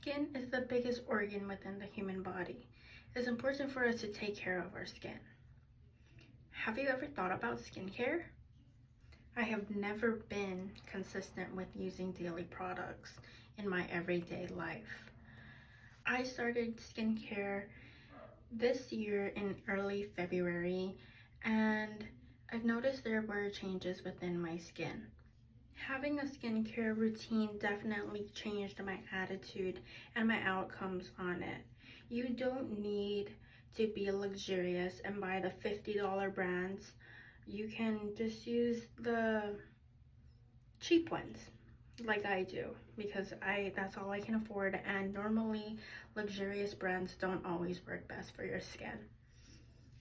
Skin is the biggest organ within the human body. It's important for us to take care of our skin. Have you ever thought about skincare? I have never been consistent with using daily products in my everyday life. I started skincare this year in early February, and I've noticed there were changes within my skin. Having a skincare routine definitely changed my attitude and my outcomes on it. You don't need to be luxurious and buy the $50 brands. You can just use the cheap ones like I do, because that's all I can afford, and normally luxurious brands don't always work best for your skin.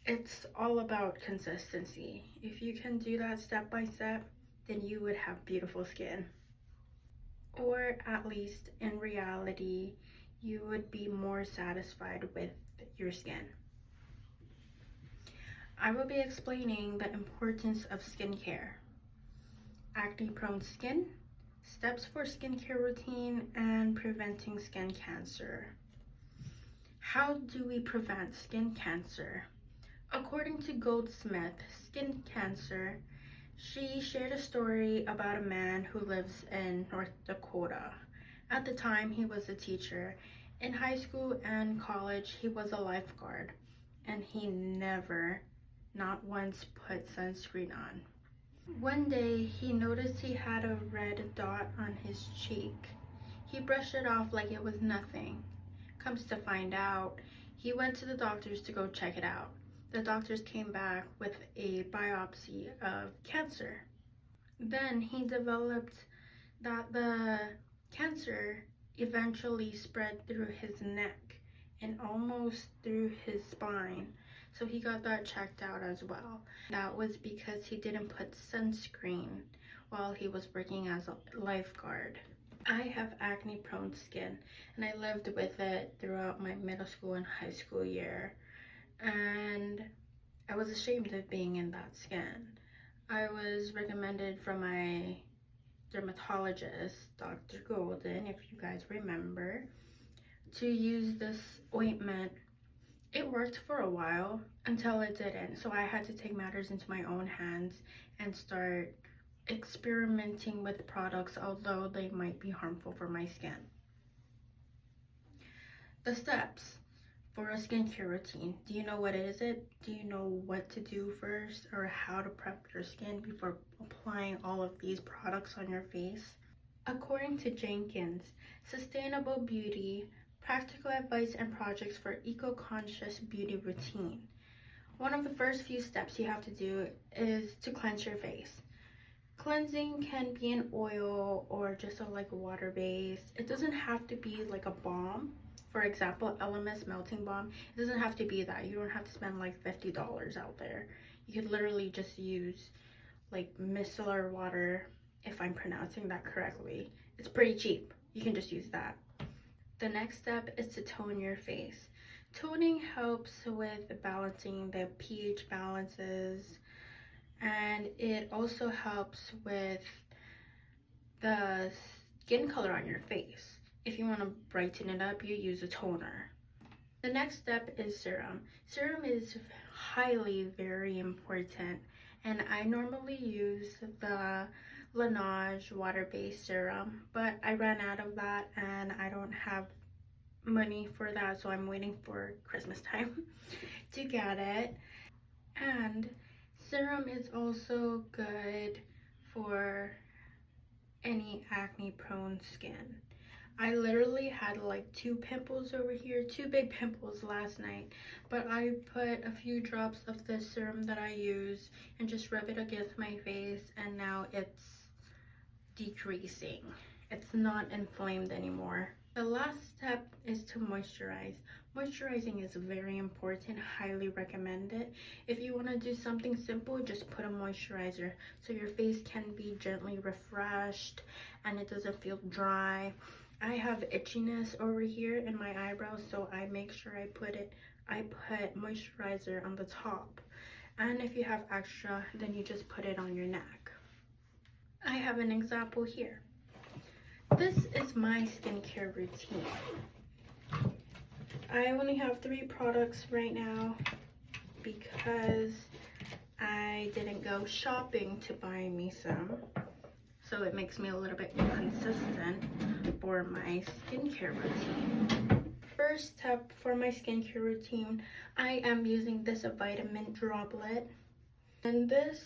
It's all about consistency. If you can do that step by step, then you would have beautiful skin. Or at least in reality, you would be more satisfied with your skin. I will be explaining the importance of skincare, acne-prone skin, steps for skincare routine, and preventing skin cancer. How do we prevent skin cancer? According to Goldsmith, skin cancer, she shared a story about a man who lives in North Dakota. At the time, he was a teacher. In high school and college, he was a lifeguard, and he never, not once, put sunscreen on. One day, he noticed he had a red dot on his cheek. He brushed it off like it was nothing. Comes to find out, he went to the doctors to go check it out. The doctors came back with a biopsy of cancer. Then he developed that the cancer eventually spread through his neck and almost through his spine. So he got that checked out as well. That was because he didn't put sunscreen while he was working as a lifeguard. I have acne-prone skin, and I lived with it throughout my middle school and high school year. And I was ashamed of being in that skin. I was recommended from my dermatologist, Dr. Golden, if you guys remember, to use this ointment. It worked for a while until it didn't, so I had to take matters into my own hands and start experimenting with products, although they might be harmful for my skin. The steps for a skincare routine. Do you know what is it? Do you know what to do first, or how to prep your skin before applying all of these products on your face? According to Jenkins, Sustainable Beauty, Practical Advice and Projects for Eco-Conscious Beauty Routine. One of the first few steps you have to do is to cleanse your face. Cleansing can be an oil or just a water base. It doesn't have to be like a balm. For example, LMS melting balm. It doesn't have to be that. You don't have to spend like $50 out there. You could literally just use like micellar water, if I'm pronouncing that correctly. It's pretty cheap. You can just use that. The next step is to tone your face. Toning helps with balancing the pH balances, and it also helps with the skin color on your face. If you want to brighten it up, you use a toner. The next step is serum. Serum is very important, and I normally use the Laneige water-based serum, but I ran out of that and I don't have money for that, so I'm waiting for Christmas time to get it. And serum is also good for any acne-prone skin. I literally had like 2 pimples over here, 2 big pimples last night, but I put a few drops of the serum that I use and just rub it against my face, and now it's decreasing. It's not inflamed anymore. The last step is to moisturize. Moisturizing is very important. Highly recommend it. If you want to do something simple, just put a moisturizer so your face can be gently refreshed and it doesn't feel dry. I have itchiness over here in my eyebrows, so I make sure I put moisturizer on the top. And if you have extra, then you just put it on your neck. I have an example here. This is my skincare routine. I only have 3 products right now because I didn't go shopping to buy me some. So it makes me a little bit inconsistent for my skincare routine. First step for my skincare routine, I am using this vitamin droplet. And this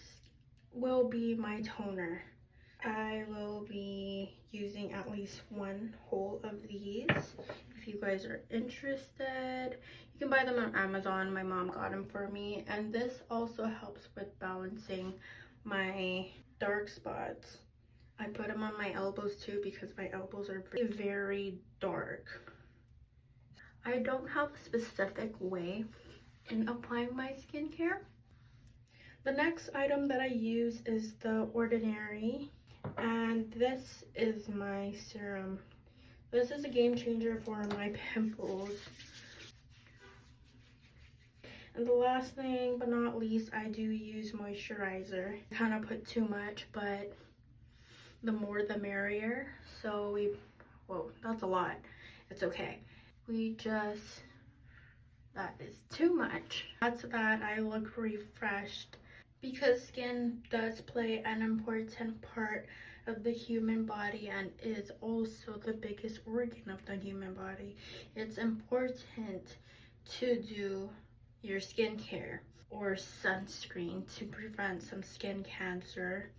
will be my toner. I will be using at least 1 whole of these. If you guys are interested, you can buy them on Amazon. My mom got them for me. And this also helps with balancing my dark spots. I put them on my elbows too because my elbows are very, very dark. I don't have a specific way in applying my skincare. The next item that I use is the Ordinary, and this is my serum. This is a game changer for my pimples. And the last thing but not least, I do use moisturizer. I kind of put too much, but the more the merrier. So whoa, that's a lot. It's okay. That is too much. That's that. I look refreshed because skin does play an important part of the human body and is also the biggest organ of the human body. It's important to do your skincare or sunscreen to prevent some skin cancer.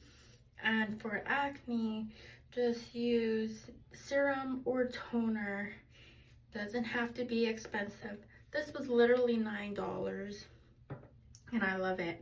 And for acne, just use serum or toner. Doesn't have to be expensive. This was literally $9 and I love it.